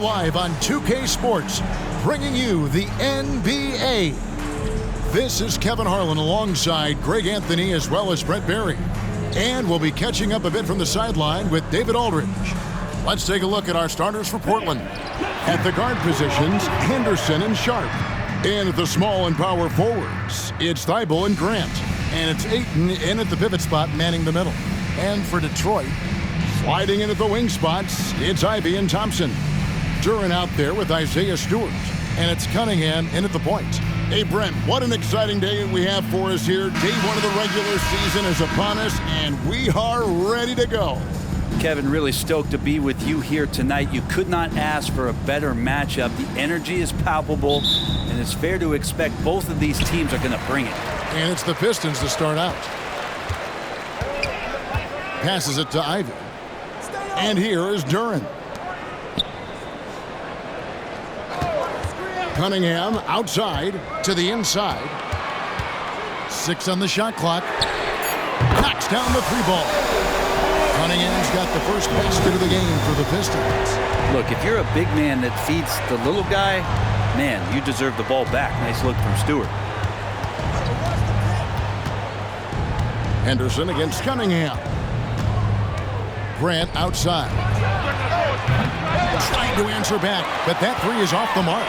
Live on 2K Sports, bringing you the NBA. This is Kevin Harlan alongside Greg Anthony as well as Brett Barry. And we'll be catching up a bit from the sideline with David Aldridge. Let's take a look at our starters for Portland. At the guard positions, Henderson and Sharp. And at the small and power forwards, it's Thibault and Grant. And it's Ayton in at the pivot spot, manning the middle. And for Detroit, sliding in at the wing spots, it's Ivey and Thompson. Duran out there with Isaiah Stewart. And it's Cunningham in at the point. Hey, Brent, what an exciting day we have for us here. Day one of the regular season is upon us, and we are ready to go. Kevin, really stoked to be with you here tonight. You could not ask for a better matchup. The energy is palpable, and it's fair to expect both of these teams are going to bring it. And it's the Pistons to start out. Passes it to Ivey. And here is Duran. Cunningham outside to the inside. 6 on the shot clock. Knocks down the 3-ball. Cunningham's got the first basket of the game for the Pistons. Look, if you're a big man that feeds the little guy, man, you deserve the ball back. Nice look from Stewart. Henderson against Cunningham. Grant outside. Trying to answer back, but that 3 is off the mark.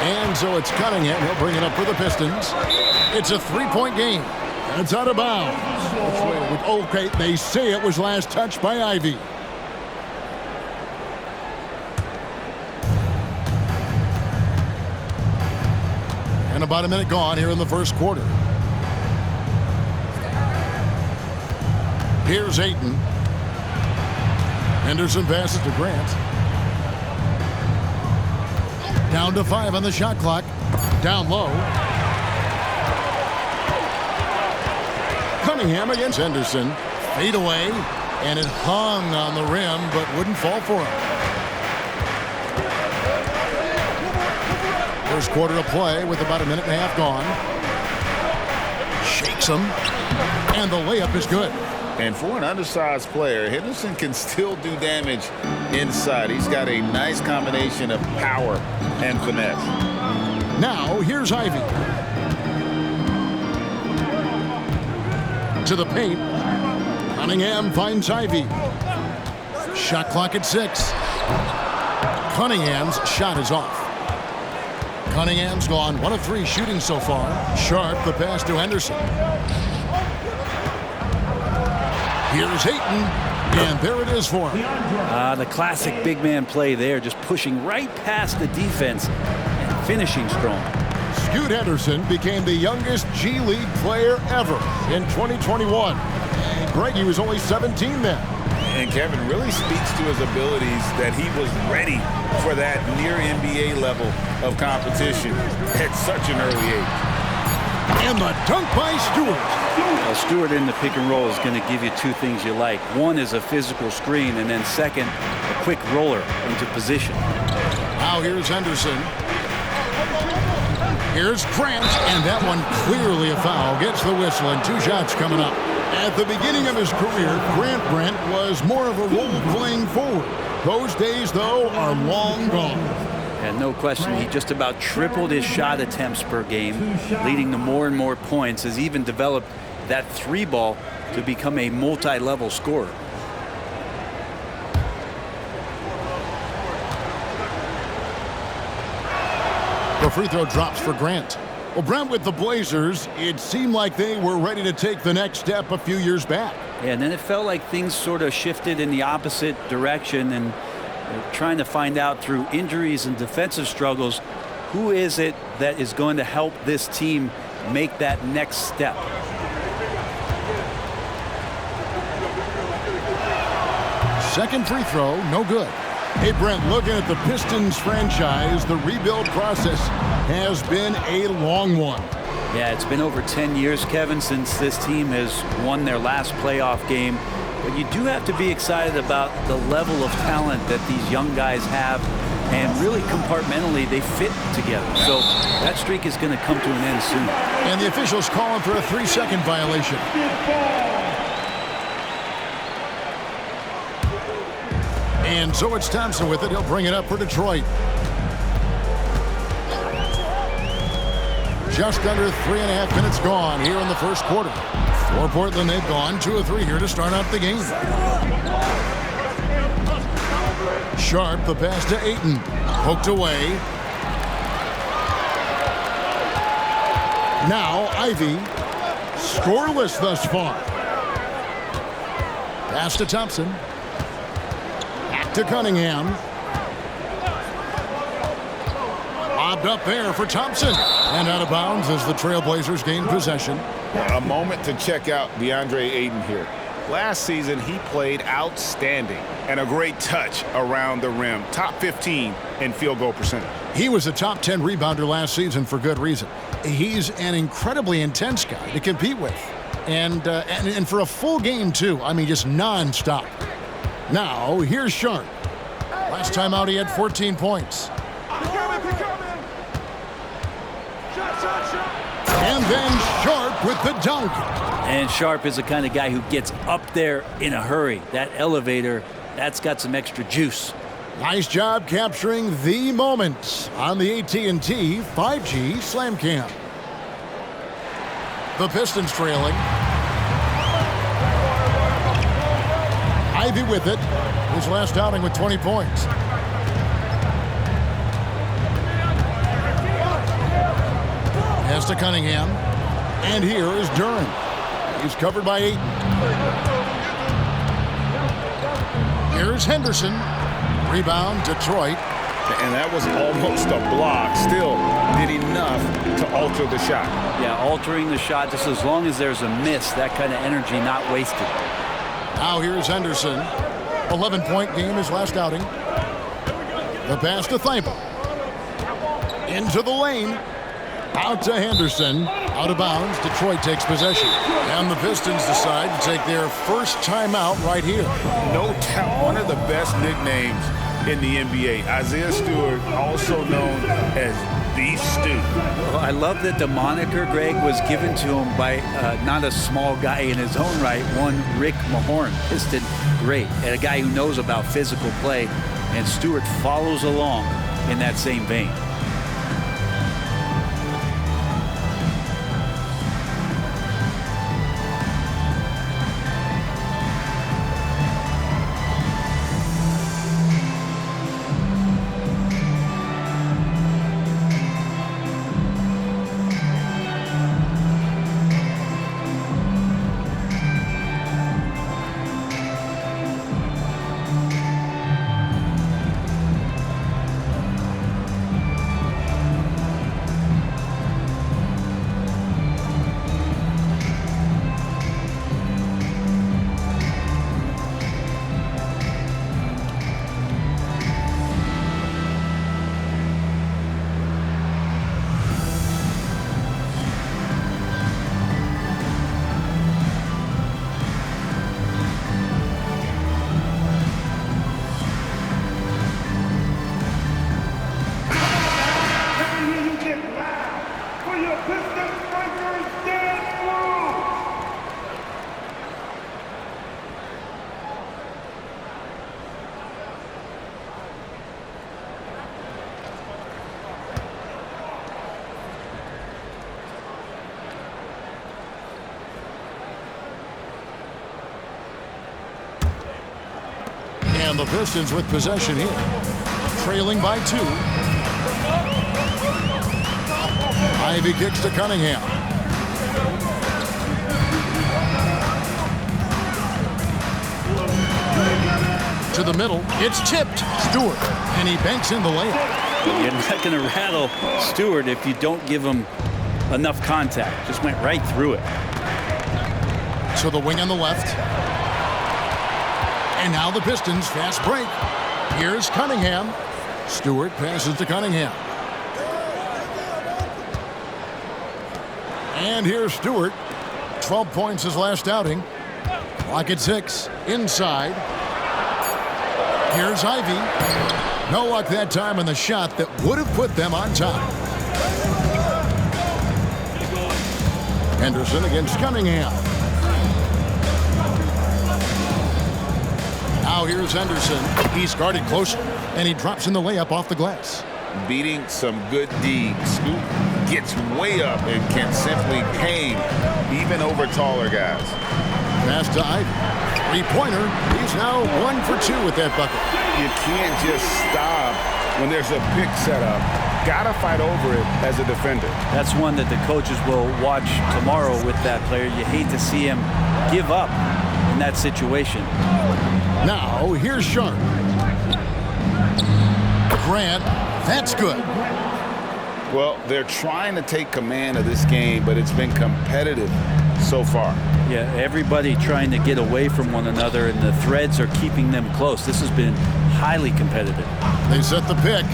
And so it's Cunningham. He'll bring it up for the Pistons. It's a 3-point game. And it's out of bounds. Okay, they say it was last touched by Ivey. And about a minute gone here in the first quarter. Here's Ayton. Henderson passes to Grant. Down to 5 on the shot clock. Down low. Cunningham against Henderson. Fade away. And it hung on the rim, but wouldn't fall for him. First quarter of play with about a minute and a half gone. Shakes him. And the layup is good. And for an undersized player, Henderson can still do damage inside. He's got a nice combination of power and finesse. Now, here's Ivey. To the paint. Cunningham finds Ivey. Shot clock at 6. Cunningham's shot is off. Cunningham's gone 1 of 3 shooting so far. Sharp, the pass to Henderson. Here's Ayton, and there it is for him. The classic big man play there, just pushing right past the defense and finishing strong. Scoot Henderson became the youngest G League player ever in 2021. And Greg, he was only 17 then. And Kevin really speaks to his abilities that he was ready for that near NBA level of competition at such an early age. And the dunk by Stewart. Stewart in the pick and roll is going to give you 2 things you like. One is a physical screen, and then second, a quick roller into position. Now here's Henderson. Here's Grant, and that one clearly a foul. Gets the whistle, and 2 shots coming up. At the beginning of his career, Grant Brent was more of a role-playing forward. Those days, though, are long gone. And no question, he just about tripled his shot attempts per game, leading to more and more points, has even developed that 3-ball to become a multi-level scorer. The free throw drops for Grant. Well, Brent, with the Blazers, it seemed like they were ready to take the next step a few years back. Yeah, and then it felt like things sort of shifted in the opposite direction, and trying to find out through injuries and defensive struggles, who is it that is going to help this team make that next step? Second free throw, no good. Hey, Brent, looking at the Pistons franchise, the rebuild process has been a long one. Yeah, it's been over 10 years, Kevin, since this team has won their last playoff game. But you do have to be excited about the level of talent that these young guys have, and really compartmentally they fit together. So that streak is going to come to an end soon. And the officials calling for a 3-second violation. And so it's Thompson with it. He'll bring it up for Detroit. Just under 3.5 minutes gone here in the first quarter. For Portland, they've gone 2 of 3 here to start out the game. Sharp, the pass to Ayton. Poked away. Now Ivy. Scoreless thus far. Pass to Thompson. Back to Cunningham. Lobbed up there for Thompson. And out of bounds as the Trailblazers gain possession. A moment to check out DeAndre Ayton here. Last season, he played outstanding and a great touch around the rim. Top 15 in field goal percentage. He was a top 10 rebounder last season for good reason. He's an incredibly intense guy to compete with. And for a full game, too. I mean, just nonstop. Now, here's Sharp. Last time out, he had 14 points. And then Sharp with the dunk. And Sharp is the kind of guy who gets up there in a hurry. That elevator, that's got some extra juice. Nice job capturing the moment on the AT&T 5G Slam Cam. The Pistons trailing. Ivy with it. His last outing with 20 points. Pass to Cunningham. And here is Duren. He's covered by Ayton. Here's Henderson. Rebound, Detroit. And that was almost a block. Still did enough to alter the shot. Yeah, altering the shot just as long as there's a miss. That kind of energy not wasted. Now here's Henderson. 11-point game his last outing. The pass to Thibault. Into the lane. Out to Henderson. Out of bounds. Detroit takes possession. And the Pistons decide to take their first timeout right here. No doubt one of the best nicknames in the NBA. Isaiah Stewart, also known as the Stew. Well, I love that the moniker, Greg, was given to him by not a small guy in his own right, one Rick Mahorn. Piston, great. And a guy who knows about physical play. And Stewart follows along in that same vein. And the Pistons with possession here. Trailing by 2. Ivy kicks to Cunningham. To the middle. It's tipped. Stewart. And he banks in the layup. You're not going to rattle Stewart if you don't give him enough contact. Just went right through it. To the wing on the left. And now the Pistons fast break. Here's Cunningham. Stewart passes to Cunningham. And here's Stewart. 12 points his last outing. Clock at 6. Inside. Here's Ivy. No luck that time on the shot that would have put them on top. Henderson against Cunningham. Now Now here's Henderson. He's guarded closer, and he drops in the layup off the glass. Beating some good D. Scoot gets way up and can simply hang even over taller guys. Pass to Ivey. Three-pointer. He's now 1 for 2 with that bucket. You can't just stop when there's a pick set up. Gotta fight over it as a defender. That's one that the coaches will watch tomorrow with that player. You hate to see him give up in that situation. Now, here's Sharp. Grant, that's good. Well, they're trying to take command of this game, but it's been competitive so far. Yeah, everybody trying to get away from one another, and the threads are keeping them close. This has been highly competitive. They set the pick.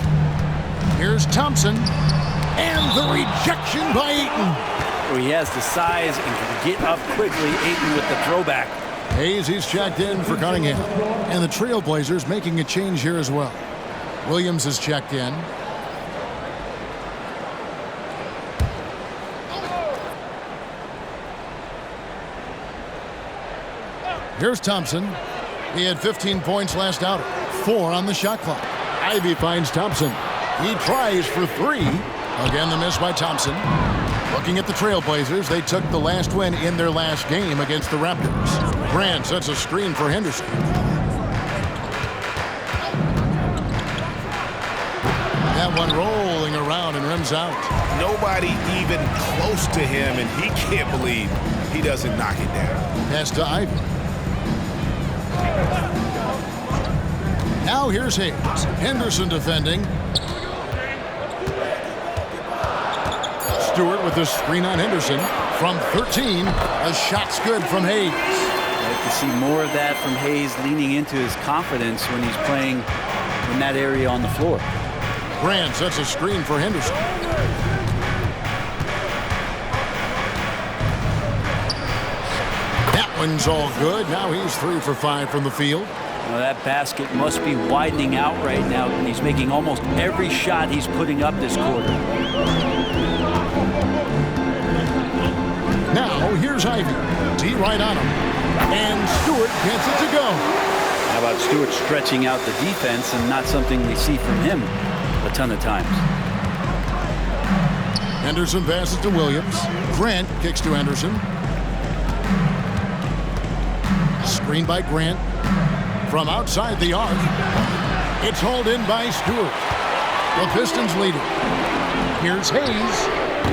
Here's Thompson. And the rejection by Ayton. He has the size and can get up quickly. Ayton with the throwback. Hayes, he's checked in for Cunningham. And the Trailblazers making a change here as well. Williams is checked in. Here's Thompson. He had 15 points last outing. 4 on the shot clock. Ivey finds Thompson. He tries for 3. Again, the miss by Thompson. Looking at the Trailblazers, they took the last win in their last game against the Raptors. Grant sets a screen for Henderson. That one rolling around and rims out. Nobody even close to him, and he can't believe he doesn't knock it down. Pass to Ivey. Now here's Hayes. Henderson defending. Stewart with the screen on Henderson. From 13, a shot's good from Hayes. I'd like to see more of that from Hayes, leaning into his confidence when he's playing in that area on the floor. Grant sets a screen for Henderson. That one's all good. Now he's 3 for 5 from the field. Well, that basket must be widening out right now, and he's making almost every shot he's putting up this quarter. Now here's Ivey. D right on him. And Stewart gets it to go. How about Stewart stretching out the defense, and not something we see from him a ton of times. Henderson passes to Williams. Grant kicks to Henderson. Screen by Grant. From outside the arc. It's hauled in by Stewart. The Pistons lead it. Here's Hayes.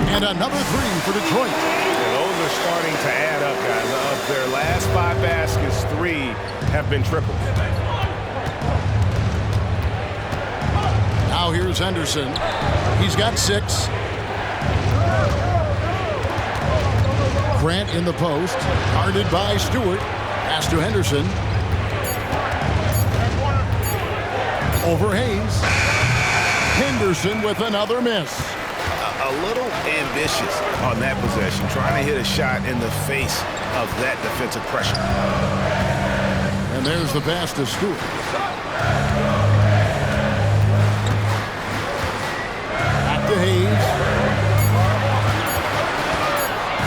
And another 3 for Detroit. Yeah, those are starting to add up, guys. Of their last 5 baskets, 3 have been triples. Now here's Henderson. He's got 6. Grant in the post. Guarded by Stewart. Pass to Henderson. Over Hayes. Henderson with another miss. A little ambitious on that possession, trying to hit a shot in the face of that defensive pressure. And there's the pass to Stewart. Back to Hayes.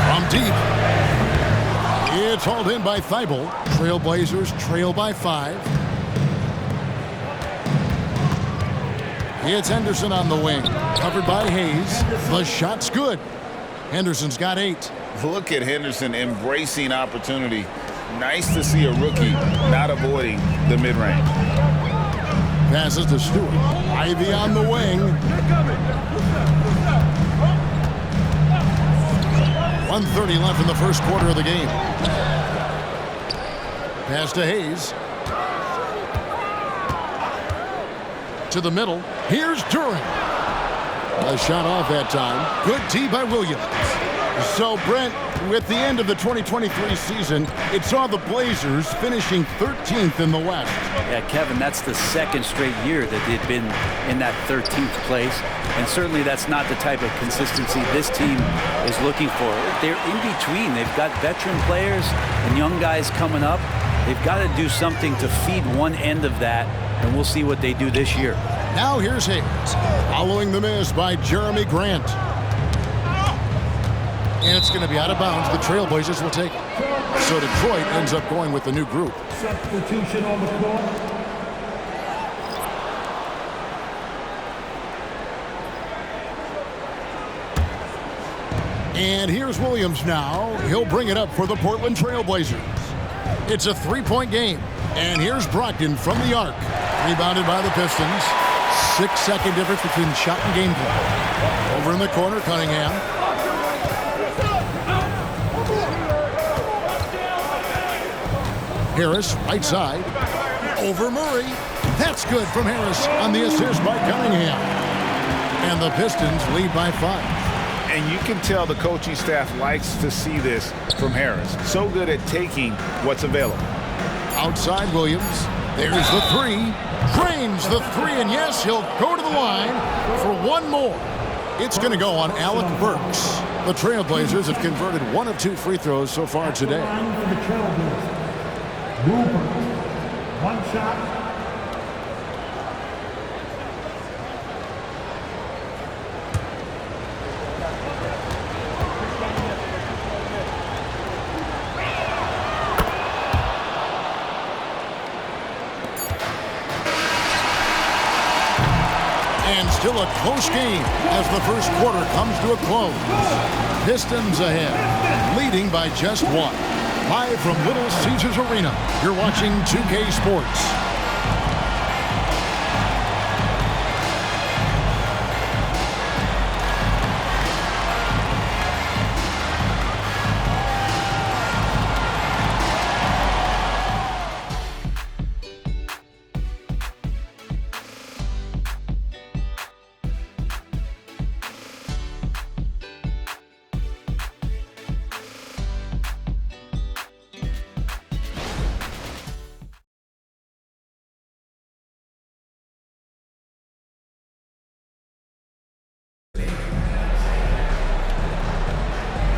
From deep. It's hauled in by Thibault. Trailblazers trail by 5. It's Henderson on the wing. Covered by Hayes. The shot's good. Henderson's got 8. Look at Henderson embracing opportunity. Nice to see a rookie not avoiding the mid-range. Passes to Stewart. Ivey on the wing. 1:30 left in the first quarter of the game. Pass to Hayes. To the middle. Here's Duren. A shot off that time. Good tee by Williams. So, Brent, with the end of the 2023 season, it saw the Blazers finishing 13th in the West. Yeah, Kevin, that's the second straight year that they've been in that 13th place. And certainly that's not the type of consistency this team is looking for. They're in between. They've got veteran players and young guys coming up. They've got to do something to feed one end of that, and we'll see what they do this year. Now here's Hayes. Following the miss by Jeremy Grant. And it's going to be out of bounds. The Trailblazers will take it. So Detroit ends up going with the new group. Substitution on the court. And here's Williams now. He'll bring it up for the Portland Trail Blazers. It's a three-point game. And here's Brogdon from the arc. Rebounded by the Pistons. 6-second difference between shot and gameplay. Over in the corner, Cunningham. Harris, right side. Over Murray. That's good from Harris on the assist by Cunningham. And the Pistons lead by 5. And you can tell the coaching staff likes to see this from Harris. So good at taking what's available. Outside Williams. There's the three. Drains the three, and yes, he'll go to the line for one more. It's going to go on Alec Burks. The Trailblazers have converted 1 of 2 free throws so far today. One shot. And still a close game as the first quarter comes to a close. Pistons ahead, leading by just 1. Live from Little Caesars Arena, you're watching 2K Sports.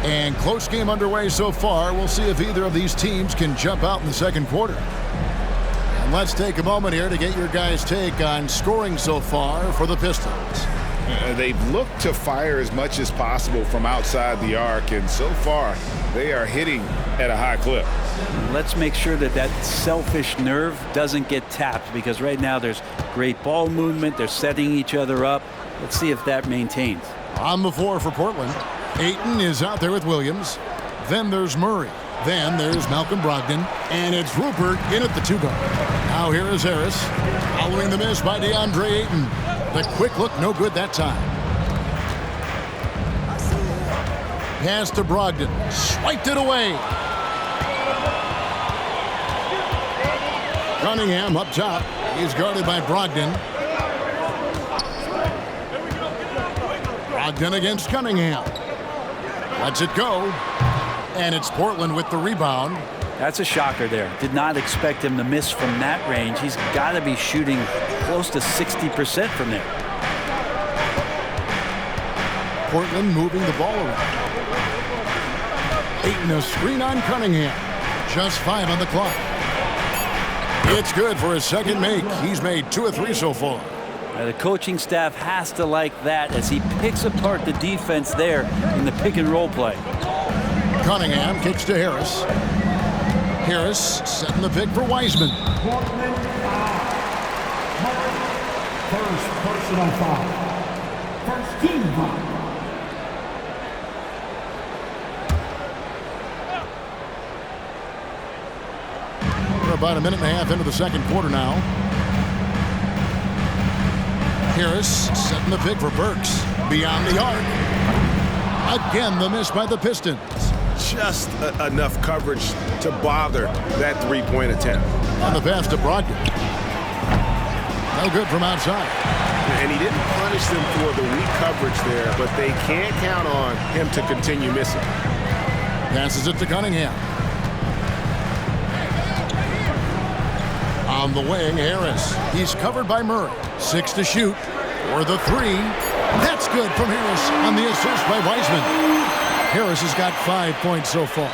And close game underway so far. We'll see if either of these teams can jump out in the second quarter. And let's take a moment here to get your guys' take on scoring so far for the Pistons. They've looked to fire as much as possible from outside the arc, and so far they are hitting at a high clip. Let's make sure that that selfish nerve doesn't get tapped, because right now there's great ball movement. They're setting each other up. Let's see if that maintains. On the floor for Portland, Ayton is out there with Williams. Then there's Murray. Then there's Malcolm Brogdon. And it's Rupert in at the 2-guard. Now here is Harris. Following the miss by DeAndre Ayton. The quick look, no good that time. Pass to Brogdon. Swiped it away. Cunningham up top. He's guarded by Brogdon. Brogdon against Cunningham. Lets it go. And it's Portland with the rebound. That's a shocker there. Did not expect him to miss from that range. He's got to be shooting close to 60% from there. Portland moving the ball around. Ayton a screen on Cunningham. Just 5 on the clock. It's good for his second make. He's made 2 of 3 so far. The coaching staff has to like that as he picks apart the defense there in the pick and roll play. Cunningham kicks to Harris. Harris setting the pick for Wiseman. First personal foul. First team foul. We're about a minute and a half into the second quarter now. Harris setting the pick for Burks. Beyond the arc. Again, the miss by the Pistons. Just enough coverage to bother that three-point attempt. On the pass to Brogdon. No good from outside. And he didn't punish them for the weak coverage there, but they can't count on him to continue missing. Passes it to Cunningham. On the wing, Harris. He's covered by Murray. 6 to shoot. For the 3. That's good from Harris on the assist by Wiseman. Harris has got 5 points so far.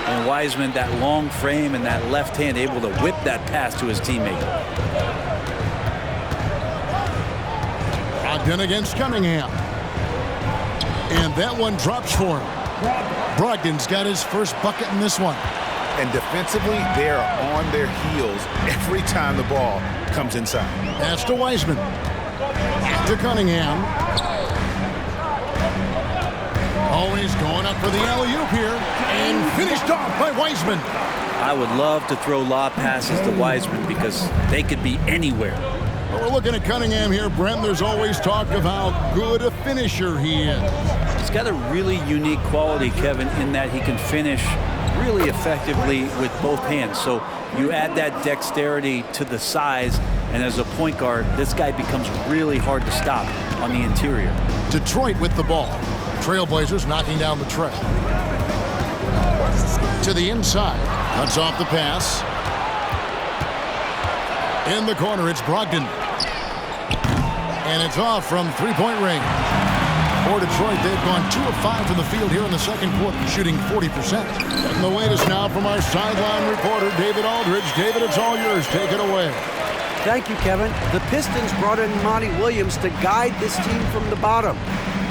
And Wiseman, that long frame and that left hand, able to whip that pass to his teammate. Brogdon against Cunningham. And that one drops for him. Brogdon's got his first bucket in this one. And defensively, they are on their heels every time the ball comes inside. Pass to Wiseman. Back to Cunningham. Always going up for the alley-oop here. And finished off by Wiseman. I would love to throw lob passes to Wiseman because they could be anywhere. Well, we're looking at Cunningham here, Brent. There's always talk of how good a finisher he is. He's got a really unique quality, Kevin, in that he can finish really effectively with both hands. So you add that dexterity to the size, and as a point guard, this guy becomes really hard to stop on the interior. Detroit with the ball. Trailblazers knocking down the tray. To the inside. Cuts off the pass. In the corner, it's Brogdon. And it's off from three-point range. For Detroit, they've gone 2 of 5 from the field here in the second quarter, shooting 40%. And the latest now from our sideline reporter, David Aldridge. David, it's all yours. Take it away. Thank you, Kevin. The Pistons brought in Monty Williams to guide this team from the bottom.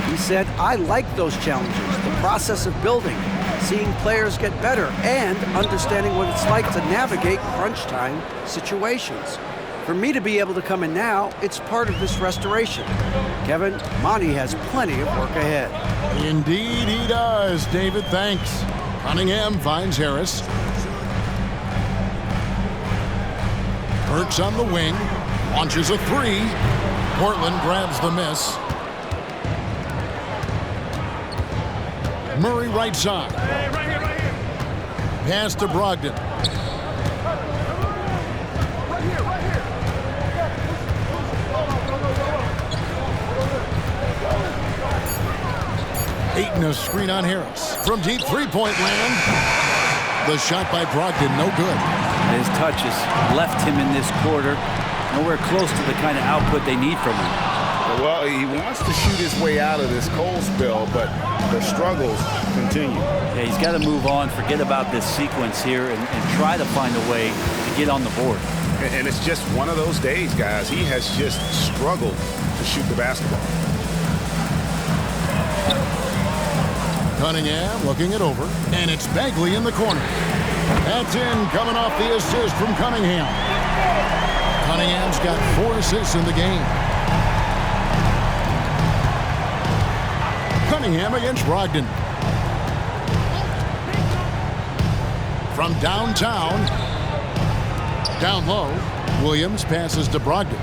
He said, I like those challenges, the process of building, seeing players get better, and understanding what it's like to navigate crunch time situations. For me to be able to come in now, it's part of this restoration. Kevin, Monty has plenty of work ahead. Indeed he does, David. Thanks. Cunningham finds Harris. Burks on the wing. Launches a three. Portland grabs the miss. Murray right side. Pass to Brogdon. Ayton a screen on Harris. From deep three-point land. The shot by Brogdon, no good. His touch has left him in this quarter nowhere close to the kind of output they need from him. Well, he wants to shoot his way out of this cold spell, but the struggles continue. Yeah, he's got to move on, forget about this sequence here, and try to find a way to get on the board. And it's just one of those days, guys. He has just struggled to shoot the basketball. Cunningham looking it over, and it's Bagley in the corner. That's in, coming off the assist from Cunningham. Cunningham's got 4 assists in the game. Cunningham against Brogdon. From downtown, down low, Williams passes to Brogdon.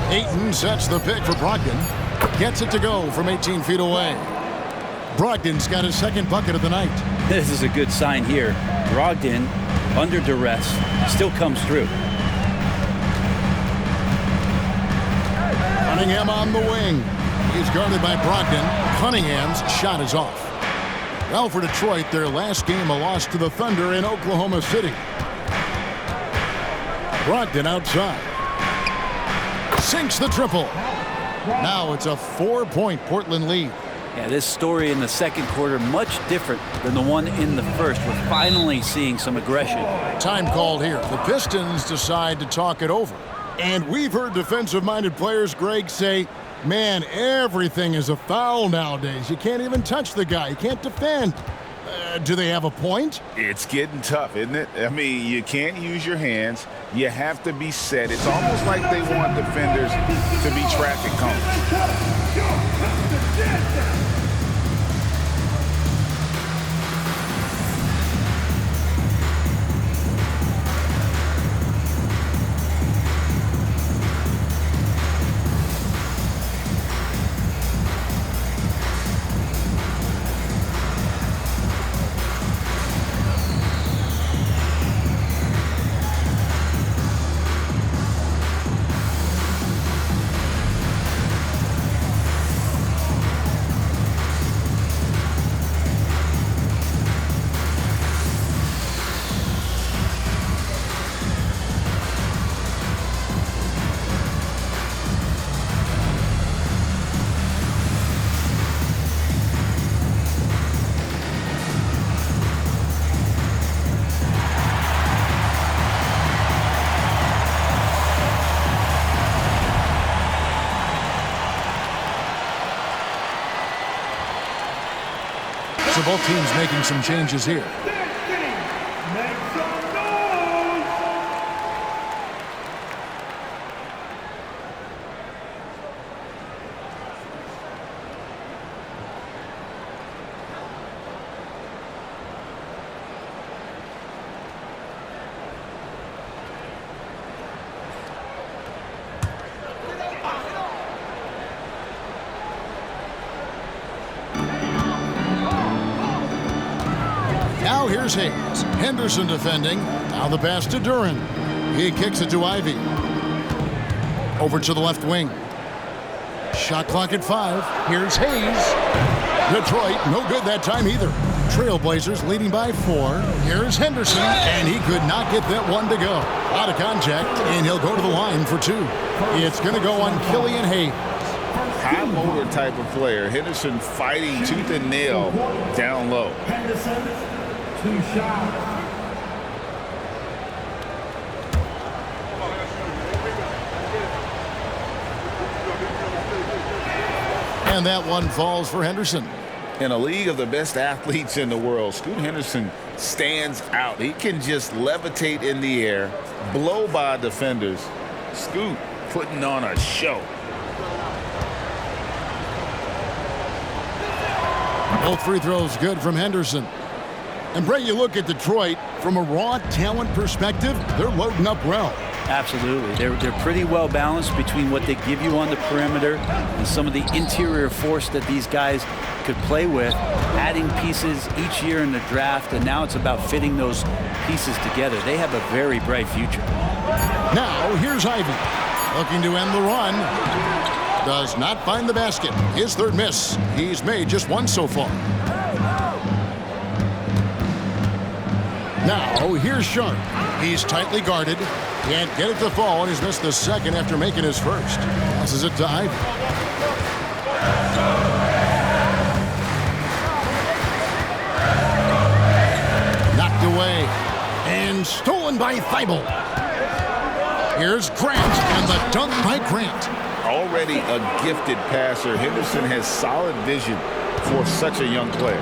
Ayton sets the pick for Brogdon. Gets it to go from 18 feet away. Brogdon's got his second bucket of the night. This is a good sign here. Brogdon, under duress, still comes through. Cunningham on the wing. He's guarded by Brogdon. Cunningham's shot is off. Well, for Detroit, their last game a loss to the Thunder in Oklahoma City. Brogdon outside. Sinks the triple. Now it's a 4-point Portland lead. Yeah, this story in the second quarter much different than the one in the first. We're finally seeing some aggression. Time called here. The Pistons decide to talk it over. And we've heard defensive-minded players, Greg, say, man, everything is a foul nowadays. You can't even touch the guy. You can't defend. Do they have a point? It's getting tough, isn't it? I mean, you can't use your hands. You have to be set. It's almost like they want defenders to be traffic cones. So both teams making some changes here. here's Hayes. Henderson defending. Now the pass to Duran. He kicks it to Ivy. Over to the left wing. Shot clock at 5. Here's Hayes. Detroit, no good that time either. Trailblazers leading by 4. Here's Henderson, and he could not get that one to go. Out of contact, and he'll go to the line for 2. It's going to go on Killian Hayes. High motor type of player. Henderson fighting tooth and nail down low. Henderson, 2 shots. And that one falls for Henderson. In a league of the best athletes in the world, Scoot Henderson stands out. He can just levitate in the air, blow by defenders. Scoot putting on a show. Both free throws good from Henderson. And Brett, you look at Detroit, from a raw talent perspective, they're loading up well. Absolutely. They're pretty well balanced between what they give you on the perimeter and some of the interior force that these guys could play with, adding pieces each year in the draft, and now it's about fitting those pieces together. They have a very bright future. Now, here's Ivy, looking to end the run. Does not find the basket. His third miss. He's made just one so far. Now, here's Sharp. He's tightly guarded. Can't get it to fall, and he's missed the second after making his first. Passes it to Ivy. Knocked away. And stolen by Thibault. Here's Grant, and the dunk by Grant. Already a gifted passer, Henderson has solid vision for such a young player.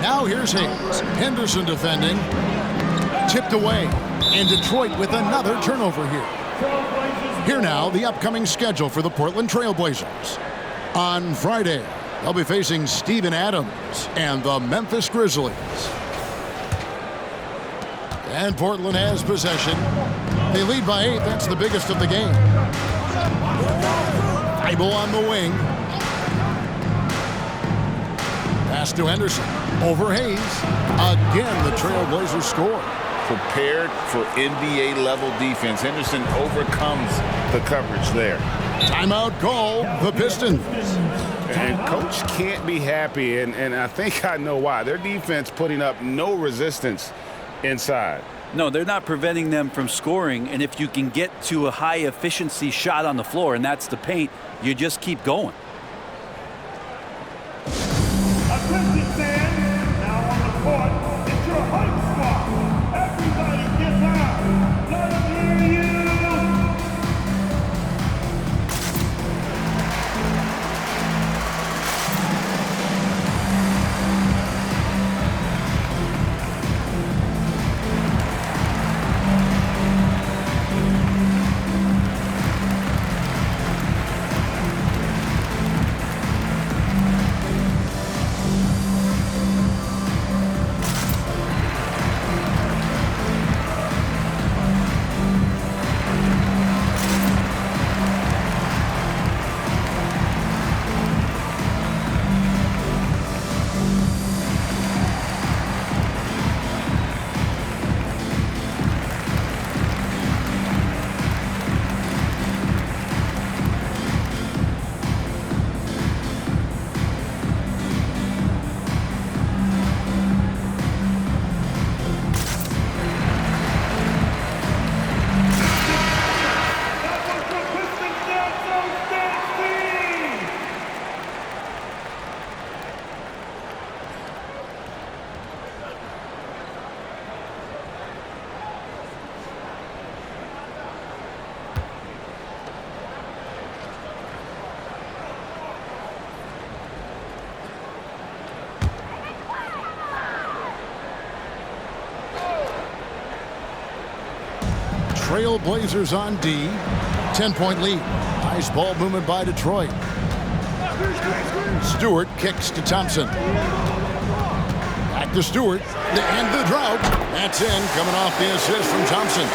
Now here's Hayes. Henderson defending. Tipped away. And Detroit with another turnover here. Here now, the upcoming schedule for the Portland Trailblazers. On Friday, they'll be facing Steven Adams and the Memphis Grizzlies. And Portland has possession. They lead by 8. That's the biggest of the game. Thibault on the wing. Pass to Henderson. Over Hayes. Again, the Trailblazers score. Prepared for NBA-level defense. Henderson overcomes the coverage there. Timeout call, the Pistons. And coach can't be happy, and I think I know why. Their defense putting up no resistance inside. No, they're not preventing them from scoring, and if you can get to a high-efficiency shot on the floor, and that's the paint, you just keep going. Attention fans, now on the court, it's your hype spot. Everybody get loud. Let them hear you. Trailblazers on D. 10-point lead. Nice ball movement by Detroit. Stewart kicks to Thompson. Back to Stewart. And the drought. That's in, coming off the assist from Thompson.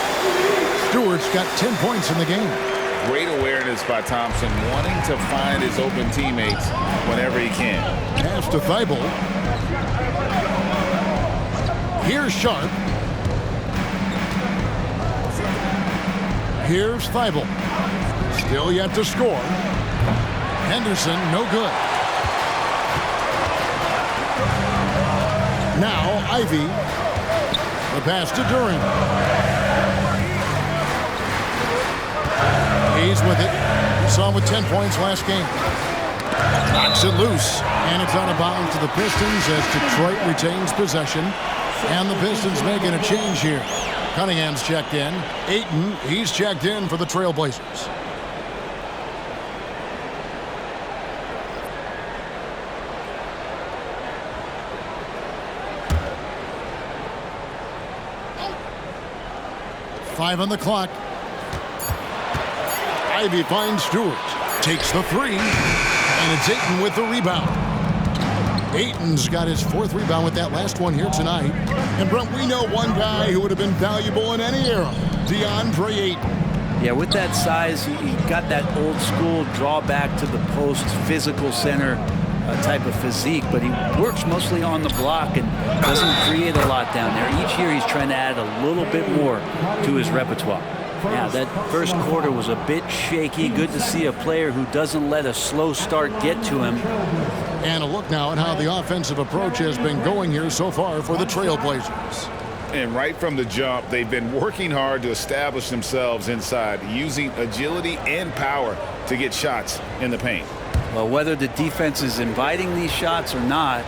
Stewart's got 10 points in the game. Great awareness by Thompson, wanting to find his open teammates whenever he can. Pass to Thibault. Here's Sharp. Here's Thibault. Still yet to score. Henderson, no good. Now Ivey. The pass to Duren. He's with it. We saw him with 10 points last game. Knocks it loose. And it's out of bounds to the Pistons as Detroit retains possession. And the Pistons making a change here. Cunningham's checked in. Ayton, he's checked in for the Trailblazers. Five on the clock. Ivey finds Stewart. Takes the three. And it's Ayton with the rebound. Ayton's got his 4th rebound with that last one here tonight. And Brent, we know one guy who would have been valuable in any era. DeAndre Ayton. Yeah, with that size, he got that old school draw back to the post, physical center type of physique, but he works mostly on the block and doesn't create a lot down there. Each year he's trying to add a little bit more to his repertoire. Yeah, that first quarter was a bit shaky. Good to see a player who doesn't let a slow start get to him. And a look now at how the offensive approach has been going here so far for the Trailblazers. And right from the jump, they've been working hard to establish themselves inside, using agility and power to get shots in the paint. Well, whether the defense is inviting these shots or not,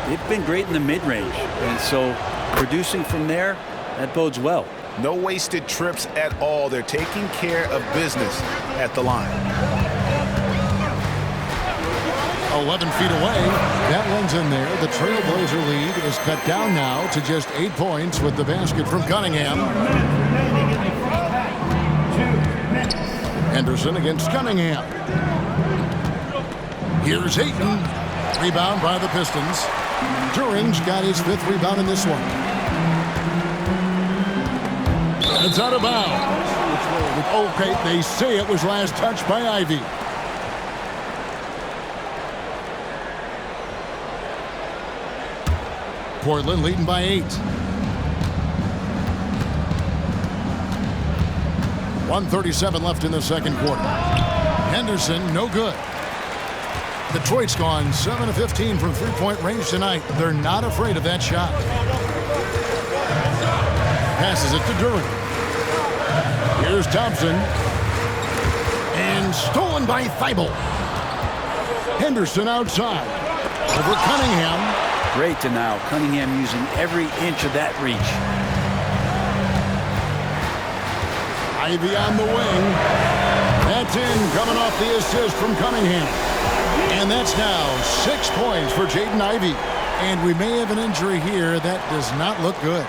they've been great in the mid-range. And so producing from there, that bodes well. No wasted trips at all. They're taking care of business at the line. 11 feet away. That one's in there. The Trailblazer lead is cut down now to just 8 points with the basket from Cunningham. Henderson against Cunningham. Here's Ayton. Rebound by the Pistons. Duren's got his 5th rebound in this one. It's out of bounds. Okay, they say it was last touched by Ivey. Portland leading by 8. 1:37 left in the second quarter. Henderson, no good. Detroit's gone 7 of 15 from three-point range tonight. They're not afraid of that shot. Passes it to Duren. Here's Thompson. And stolen by Thibault. Henderson outside. Over Cunningham. Great to now. Cunningham using every inch of that reach. Ivey on the wing. That's in, coming off the assist from Cunningham. And that's now 6 points for Jaden Ivey. And we may have an injury here. That does not look good.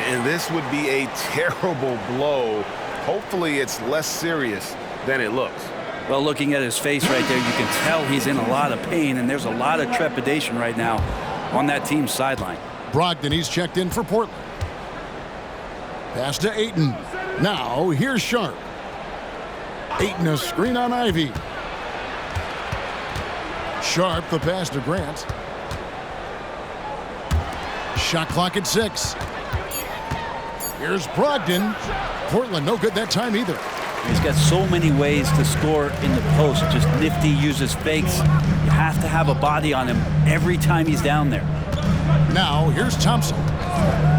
And this would be a terrible blow. Hopefully it's less serious than it looks. Well, looking at his face right there, you can tell he's in a lot of pain, and there's a lot of trepidation right now on that team's sideline. Brogdon, he's checked in for Portland. Pass to Ayton. Now, here's Sharp. Ayton, a screen on Ivey. Sharp, the pass to Grant. Shot clock at 6. Here's Brogdon. Portland, no good that time either. He's got so many ways to score in the post. Just nifty, uses fakes. You have to have a body on him every time he's down there. Now, here's Thompson.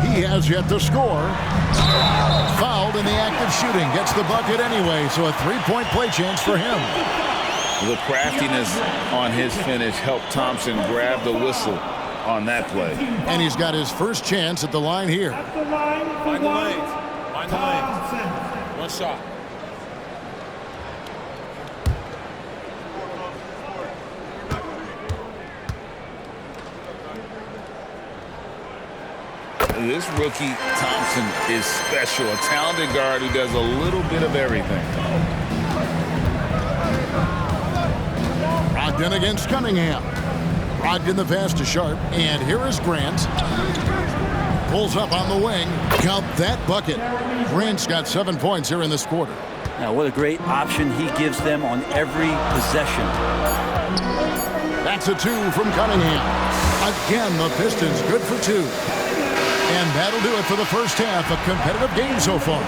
He has yet to score. Fouled in the act of shooting. Gets the bucket anyway, so a 3-point play chance for him. The craftiness on his finish helped Thompson grab the whistle on that play. And he's got his first chance at the line here. At the line for Find the lanes. Find the lanes. Thompson. One shot. This rookie Thompson is special, a talented guard who does a little bit of everything. Brogdon against Cunningham. Brogdon the pass to Sharp, and here is Grant. Pulls up on the wing. Count that bucket. Grant's got 7 points here in this quarter. Now, what a great option he gives them on every possession. That's a 2 from Cunningham. Again, the Pistons good for 2. And that'll do it for the first half. A competitive game so far.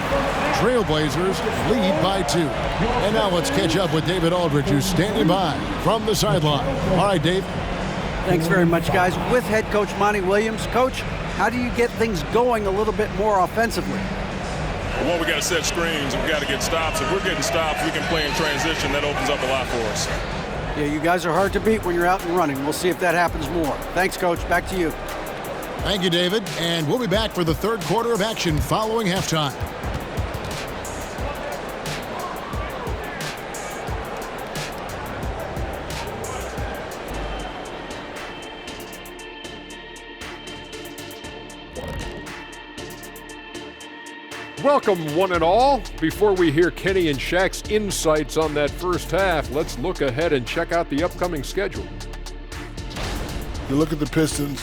Trailblazers lead by 2. And now let's catch up with David Aldridge, who's standing by from the sideline. All right, Dave. Thanks very much, guys. With head coach Monty Williams. Coach, how do you get things going a little bit more offensively? Well, we got to set screens. We got to get stops. If we're getting stops, we can play in transition. That opens up a lot for us. Yeah, you guys are hard to beat when you're out and running. We'll see if that happens more. Thanks, Coach. Back to you. Thank you, David. And we'll be back for the third quarter of action following halftime. Welcome, one and all. Before we hear Kenny and Shaq's insights on that first half, let's look ahead and check out the upcoming schedule. You look at the Pistons.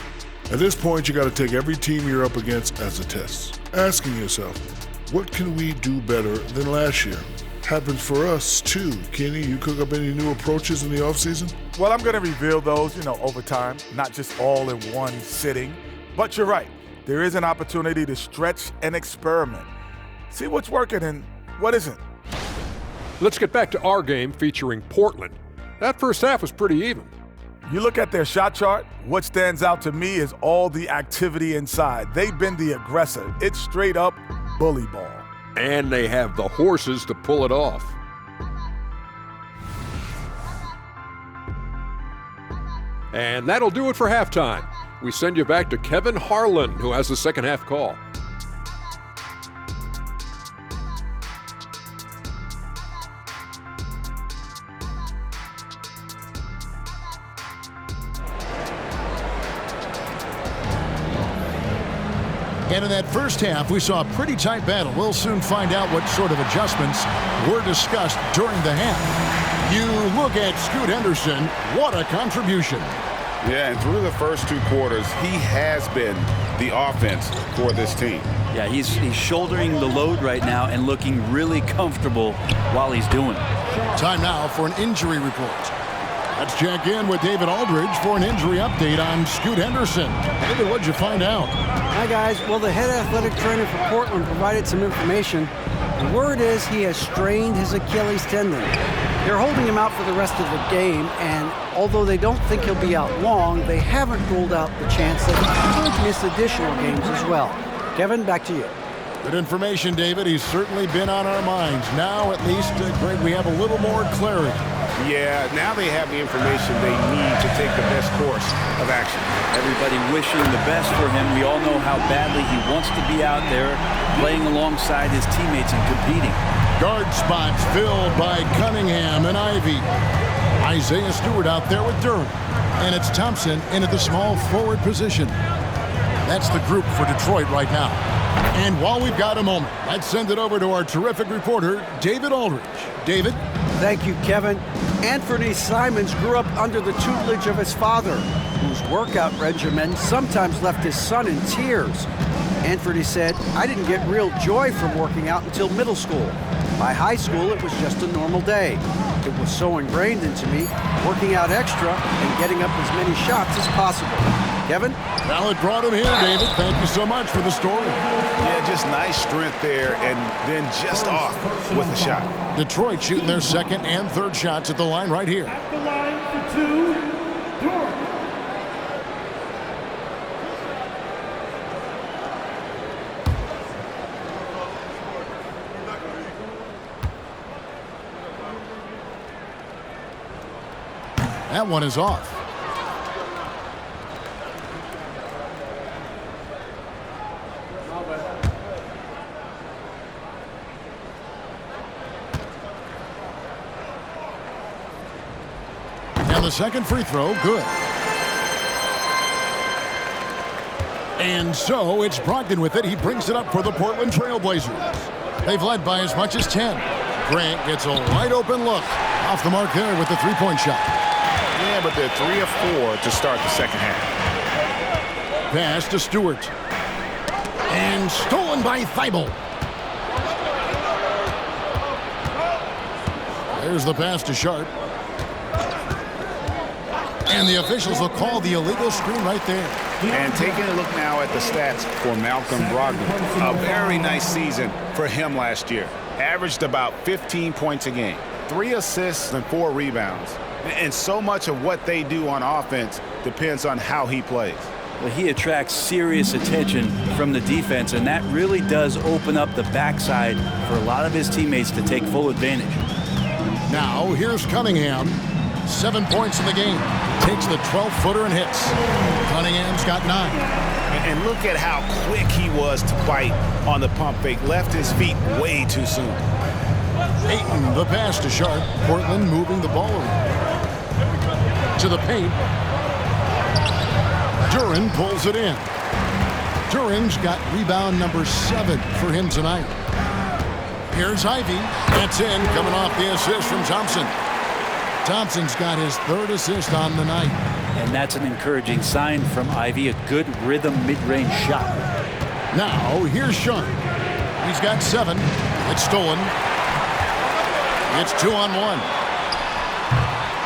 At this point, you got to take every team you're up against as a test, asking yourself, what can we do better than last year? Happens for us, too. Kenny, you cook up any new approaches in the offseason? Well, I'm going to reveal those, over time, not just all in one sitting. But you're right. There is an opportunity to stretch and experiment. See what's working and what isn't. Let's get back to our game featuring Portland. That first half was pretty even. You look at their shot chart, what stands out to me is all the activity inside. They've been the aggressor. It's straight up bully ball. And they have the horses to pull it off. And that'll do it for halftime. We send you back to Kevin Harlan, who has the second half call. And in that first half, we saw a pretty tight battle. We'll soon find out what sort of adjustments were discussed during the half. You look at Scoot Henderson. What a contribution. Yeah, and through the first 2 quarters, he has been the offense for this team. Yeah, he's shouldering the load right now and looking really comfortable while he's doing it. Time now for an injury report. Let's check in with David Aldridge for an injury update on Scoot Henderson. David, what'd you find out? Hi, guys. Well, the head athletic trainer for Portland provided some information. The word is he has strained his Achilles tendon. They're holding him out for the rest of the game, and although they don't think he'll be out long, they haven't ruled out the chance that he could miss additional games as well. Kevin, back to you. Good information, David. He's certainly been on our minds. Now, at least, Greg, we have a little more clarity. Yeah, now they have the information they need to take the best course of action. Everybody wishing the best for him. We all know how badly he wants to be out there playing alongside his teammates and competing. Guard spots filled by Cunningham and Ivy. Isaiah Stewart out there with Durham. And it's Thompson in at the small forward position. That's the group for Detroit right now. And while we've got a moment, let's send it over to our terrific reporter, David Aldridge. David? Thank you, Kevin. Anthony Simons grew up under the tutelage of his father, whose workout regimen sometimes left his son in tears. Anthony said, "I didn't get real joy from working out until middle school. By high school, it was just a normal day. It was so ingrained into me, working out extra and getting up as many shots as possible." Kevin? Well, it brought him here, David. Thank you so much for the story. Yeah, just nice strength there, and then just off with the shot. Detroit shooting their second and third shots at the line right here. At the line for 2, Durham. That one is off. And the second free throw, good. And so it's Brogdon with it. He brings it up for the Portland Trailblazers. They've led by as much as 10. Grant gets a wide open look. Off the mark there with the three-point shot. Yeah, but they're 3 of 4 to start the second half. Pass to Stewart. And stolen by Thibault. There's the pass to Sharp. And the officials will call the illegal screen right there. And taking a look now at the stats for Malcolm Brogdon. A very nice season for him last year. Averaged about 15 points a game, 3 assists and 4 rebounds. And so much of what they do on offense depends on how he plays. Well, he attracts serious attention from the defense, and that really does open up the backside for a lot of his teammates to take full advantage. Now, here's Cunningham. 7 points in the game. Takes the 12-footer and hits. Cunningham's got 9. And look at how quick he was to bite on the pump fake. Left his feet way too soon. Ayton, the pass to Sharp. Portland moving the ball around. To the paint. Duren pulls it in. Duren's got rebound number 7 for him tonight. Here's Ivey. That's in, coming off the assist from Thompson. Thompson's got his 3rd assist on the night. And that's an encouraging sign from Ivey, a good rhythm mid-range shot. Now, here's Sharp. He's got 7. It's stolen. It's 2-on-1.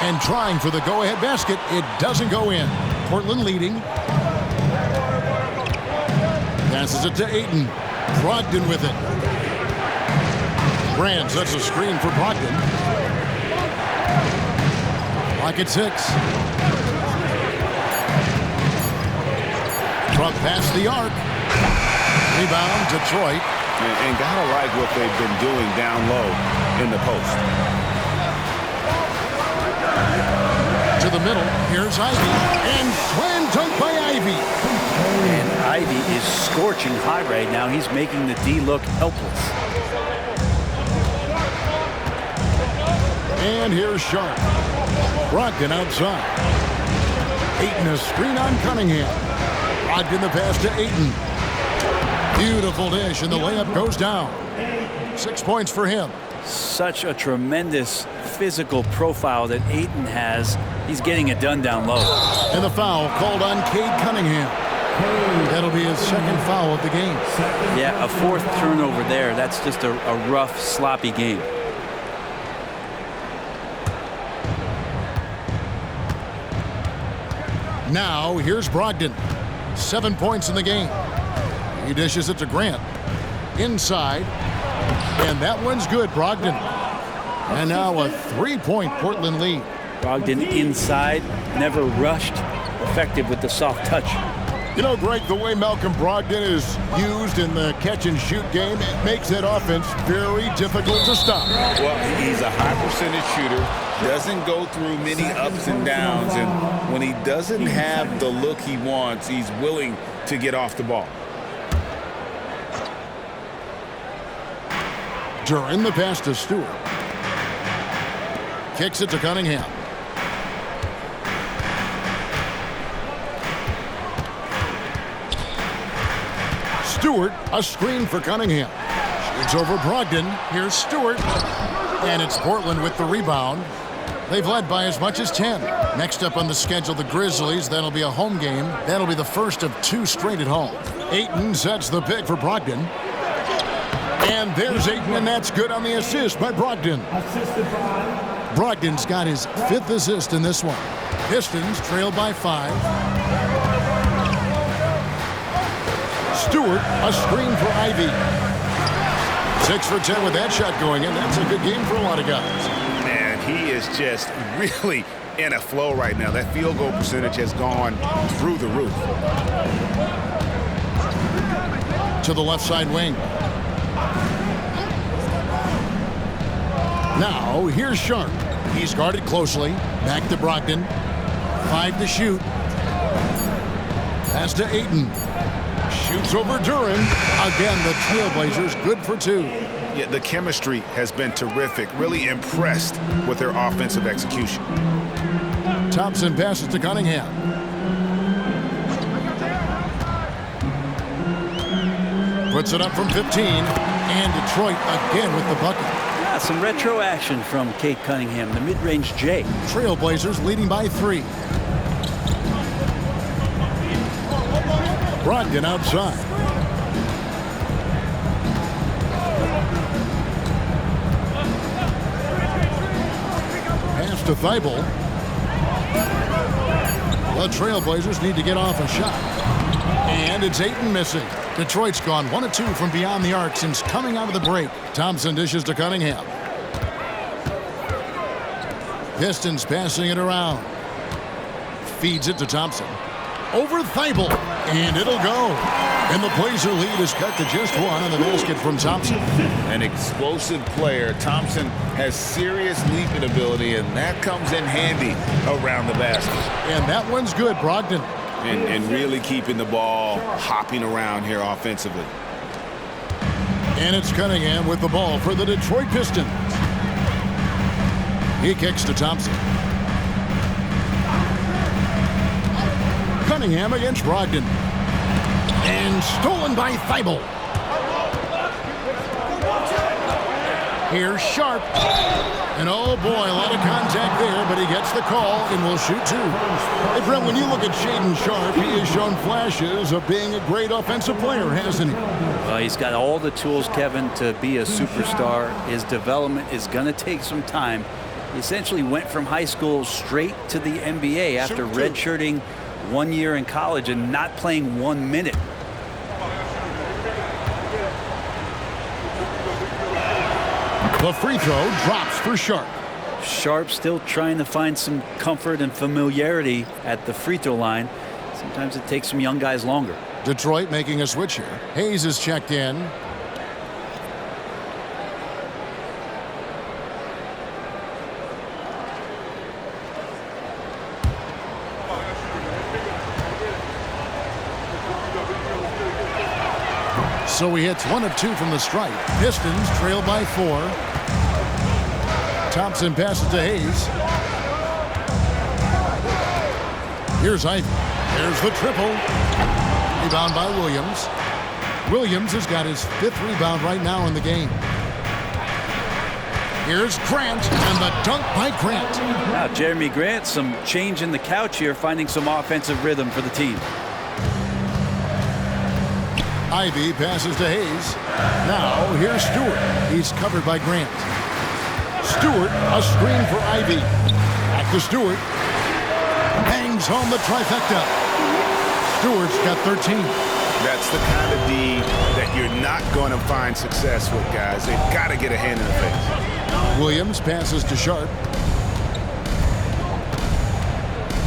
And trying for the go-ahead basket. It doesn't go in. Portland leading. Passes it to Ayton. Brogdon with it. Brand sets a screen for Brogdon. Clock at 6. Truck past the arc. Rebound, Detroit. And gotta like what they've been doing down low in the post. To the middle. Here's Ivey. And slam dunk by Ivey. And Ivey is scorching hot right now. He's making the D look helpless. And here's Sharp. Brogdon outside. Ayton a screen on Cunningham. Brogdon the pass to Ayton. Beautiful dish, and the layup goes down. 6 points for him. Such a tremendous physical profile that Ayton has. He's getting it done down low. And the foul called on Cade Cunningham. That'll be his 2nd foul of the game. Yeah, a 4th turnover there. That's just a rough, sloppy game. Now, here's Brogdon. 7 points in the game. He dishes it to Grant. Inside. And that one's good, Brogdon. And now a 3-point Portland lead. Brogdon inside, never rushed, effective with the soft touch. You know, Greg, the way Malcolm Brogdon is used in the catch-and-shoot game, it makes that offense very difficult to stop. Well, he's a high-percentage shooter, doesn't go through many ups and downs, and when he doesn't have the look he wants, he's willing to get off the ball. Duren the pass to Stewart. Kicks it to Cunningham. Stewart, a screen for Cunningham. Shoots over Brogdon. Here's Stewart. And it's Portland with the rebound. They've led by as much as 10. Next up on the schedule, the Grizzlies. That'll be a home game. That'll be the first of 2 straight at home. Ayton sets the pick for Brogdon. And there's Ayton, and that's good on the assist by Brogdon. Brogdon's got his 5th assist in this one. Pistons trail by 5. Stewart, a screen for Ivey. 6 for 10 with that shot going in. That's a good game for a lot of guys. Man, he is just really in a flow right now. That field goal percentage has gone through the roof. To the left side wing. Now, here's Sharp. He's guarded closely. Back to Brogdon. 5 to shoot. Pass to Ayton. Shoots over Duren. Again, the Trailblazers good for 2. Yeah, the chemistry has been terrific. Really impressed with their offensive execution. Thompson passes to Cunningham. Puts it up from 15. And Detroit again with the bucket. Yeah, some retro action from Cade Cunningham, the mid-range J. Trailblazers leading by 3. Brogdon outside. to Thibault. The Trailblazers need to get off a shot. And it's Ayton missing. Detroit's gone 1 of 2 from beyond the arc since coming out of the break. Thompson dishes to Cunningham. Pistons passing it around. Feeds it to Thompson. Over Thibault. And it'll go. And the Blazer lead is cut to just 1 on the basket from Thompson. An explosive player. Thompson has serious leaping ability, and that comes in handy around the basket. And that one's good, Brogdon. And really keeping the ball hopping around here offensively. And it's Cunningham with the ball for the Detroit Pistons. He kicks to Thompson. Cunningham against Brogdon. And stolen by Thibault. Here's Sharp. And oh boy, a lot of contact there, but he gets the call and will shoot 2. Hey, Brent, when you look at Shaedon Sharp, he has shown flashes of being a great offensive player, hasn't he? He's got all the tools, Kevin, to be a superstar. His development is going to take some time. He essentially went from high school straight to the NBA after redshirting 1 year in college and not playing 1 minute. The free throw drops for Sharp. Sharp still trying to find some comfort and familiarity at the free throw line. Sometimes it takes some young guys longer. Detroit making a switch here. Hayes is checked in. So he hits 1 of 2 from the stripe. Pistons trail by 4. Thompson passes to Hayes. Here's Ivey. There's the triple. Rebound by Williams. Williams has got his 5th rebound right now in the game. Here's Grant, and the dunk by Grant. Now, Jeremy Grant, some change in the couch here, finding some offensive rhythm for the team. Ivey passes to Hayes. Now, here's Stewart. He's covered by Grant. Stewart, a screen for Ivey. Back to Stewart. Bangs home the trifecta. Stewart's got 13. That's the kind of D that you're not going to find success with, guys. They've got to get a hand in the face. Williams passes to Sharp.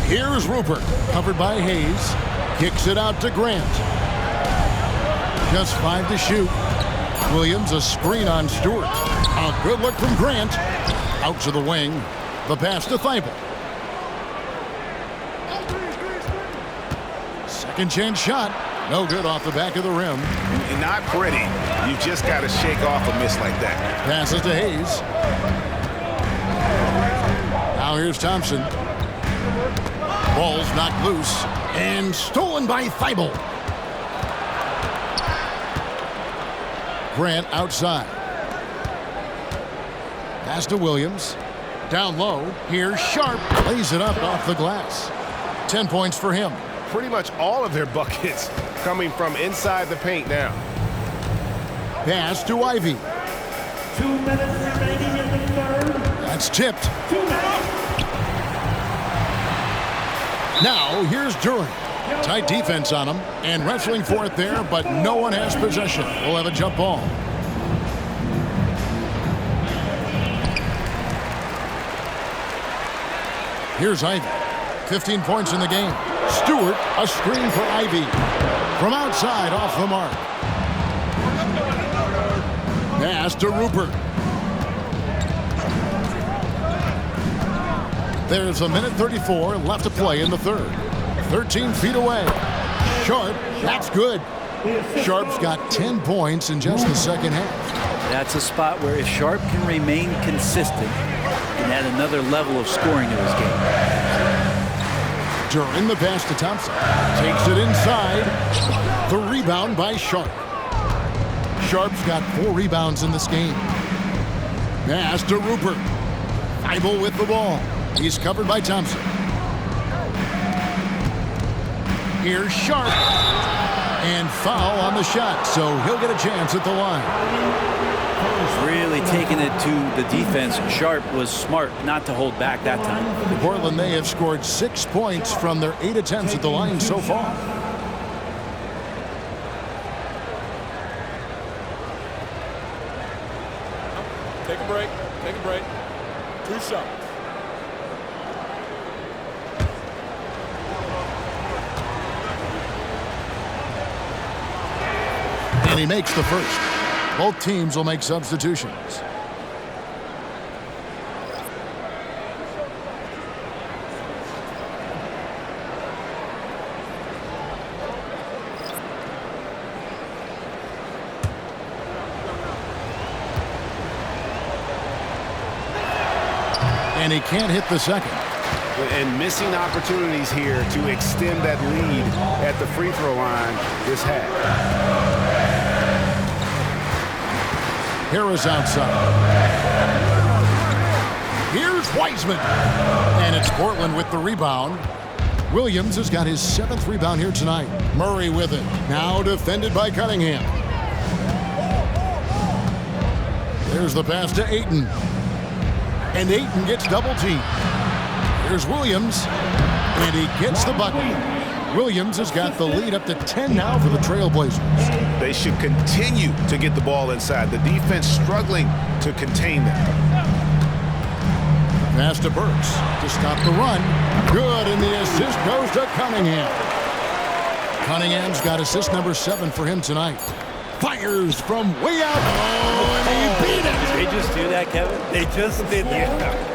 Here's Rupert, covered by Hayes. Kicks it out to Grant. Just 5 to shoot. Williams a screen on Stewart. A good look from Grant. Out to the wing. The pass to Thibault. Second chance shot. No good off the back of the rim. And not pretty. You just got to shake off a miss like that. Passes to Hayes. Now here's Thompson. Ball's knocked loose. And stolen by Thibault. Grant outside. Pass to Williams. Down low. Here's Sharp. Lays it up off the glass. 10 points for him. Pretty much all of their buckets coming from inside the paint now. Pass to Ivey. 2 minutes remaining in the third. That's tipped. 2 minutes. Now here's Duren. Tight defense on him and wrestling for it there, but no one has possession. We'll have a jump ball. Here's Ivey. 15 points in the game. Stewart, a screen for Ivey. From outside, off the mark. Pass to Rupert. There's a minute 34 left to play in the third. 13 feet away. Sharp, that's good. Sharp's got 10 points in just the second half. That's a spot where if Sharp can remain consistent and add another level of scoring to his game. During the pass to Thompson. Takes it inside. The rebound by Sharp. Sharp's got 4 rebounds in this game. Pass to Rupert. Thibault with the ball. He's covered by Thompson. Here's Sharp. And foul on the shot, so he'll get a chance at the line. Really taking it to the defense. Sharp was smart not to hold back that time. Portland, they have scored 6 points from their 8 attempts at the line so far. Take a break. Take a break. 2 shots. And he makes the first. Both teams will make substitutions. And he can't hit the second. And missing opportunities here to extend that lead at the free throw line this half. Harris outside. Here's Wiseman. And it's Portland with the rebound. Williams has got his 7th rebound here tonight. Murray with it. Now defended by Cunningham. There's the pass to Ayton. And Ayton gets double teamed. Here's Williams. And he gets the bucket. Williams has got the lead up to 10 now for the Trailblazers. They should continue to get the ball inside. The defense struggling to contain them. Pass to Burks to stop the run. Good, and the assist goes to Cunningham. Cunningham's got assist number 7 for him tonight. Fires from way out. Oh, and he beat it. Did they just do that, Kevin? They just did that.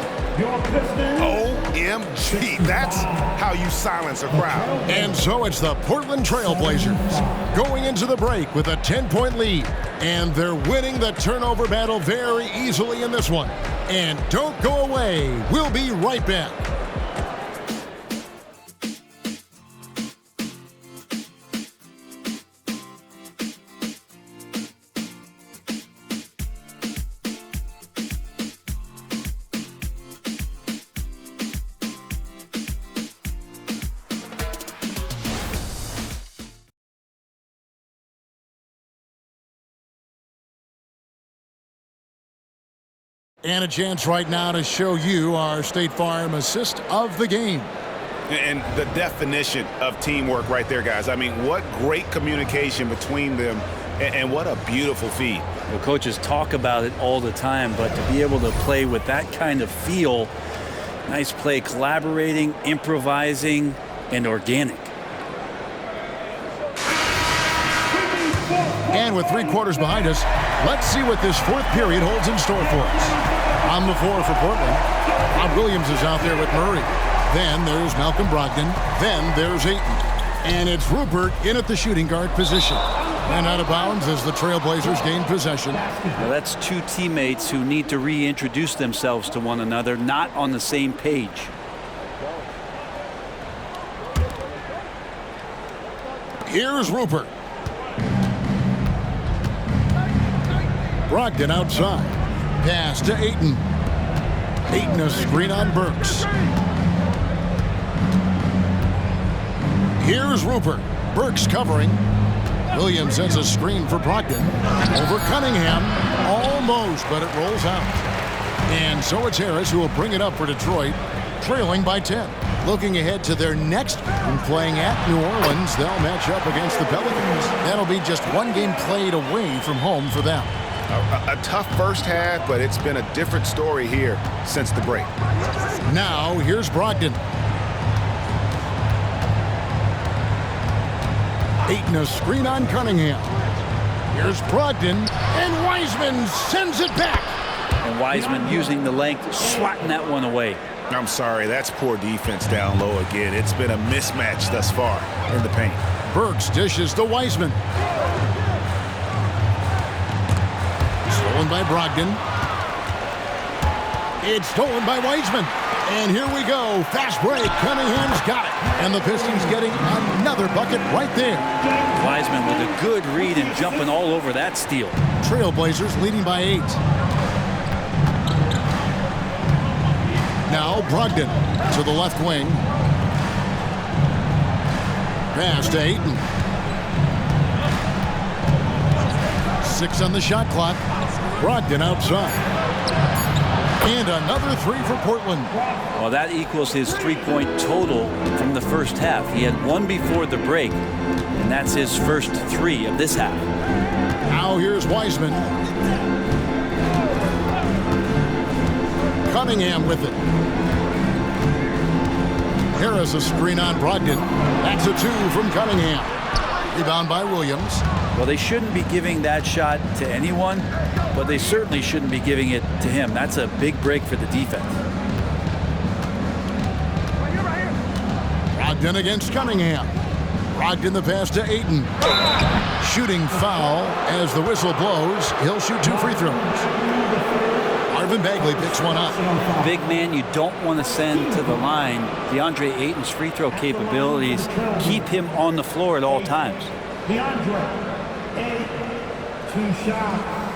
OMG. That's how you silence a crowd. And so it's the Portland Trailblazers going into the break with a 10-point lead. And they're winning the turnover battle very easily in this one. And don't go away. We'll be right back. And a chance right now to show you our State Farm assist of the game. And the definition of teamwork right there, guys. I mean, what great communication between them, and what a beautiful feed. The coaches talk about it all the time, but to be able to play with that kind of feel, nice play, collaborating, improvising, and organic. And with 3 quarters behind us, let's see what this 4th period holds in store for us. On the floor for Portland, Bob Williams is out there with Murray. Then there's Malcolm Brogdon. Then there's Ayton. And it's Rupert in at the shooting guard position. And out of bounds as the Trailblazers gain possession. Now that's 2 teammates who need to reintroduce themselves to one another, not on the same page. Here's Rupert. Brogdon outside. Pass to Ayton. Ayton a screen on Burks. Here's Rupert. Burks covering. Williams sends a screen for Brogdon. Over Cunningham. Almost, but it rolls out. And so it's Harris who will bring it up for Detroit, trailing by 10. Looking ahead to their next game, playing at New Orleans, they'll match up against the Pelicans. That'll be just 1 game played away from home for them. A tough first half, but it's been a different story here since the break. Now, here's Brogdon. Ayton a screen on Cunningham. Here's Brogdon, and Wiseman sends it back. And Wiseman using the length, swatting that one away. I'm sorry, that's poor defense down low again. It's been a mismatch thus far in the paint. Burks dishes to Wiseman. Stolen by Brogdon. It's stolen by Wiseman. And here we go. Fast break. Cunningham's got it. And the Pistons getting another bucket right there. Wiseman with a good read and jumping all over that steal. Trailblazers leading by 8. Now Brogdon to the left wing. Pass to Ayton. 6 on the shot clock. Brogdon outside. And another three for Portland. Well, that equals his three-point total from the first half. He had one before the break, and that's his first three of this half. Now here's Wiseman. Cunningham with it. Harris a screen on Brogdon. That's a two from Cunningham. Rebound by Williams. Well, they shouldn't be giving that shot to anyone, but they certainly shouldn't be giving it to him. That's a big break for the defense. Brogdon against Cunningham. Brogdon the pass to Ayton. Shooting foul as the whistle blows. He'll shoot two free throws. Marvin Bagley picks one up. Big man you don't want to send to the line. DeAndre Ayton's free throw capabilities keep him on the floor at all times. DeAndre, 8, 2 shots.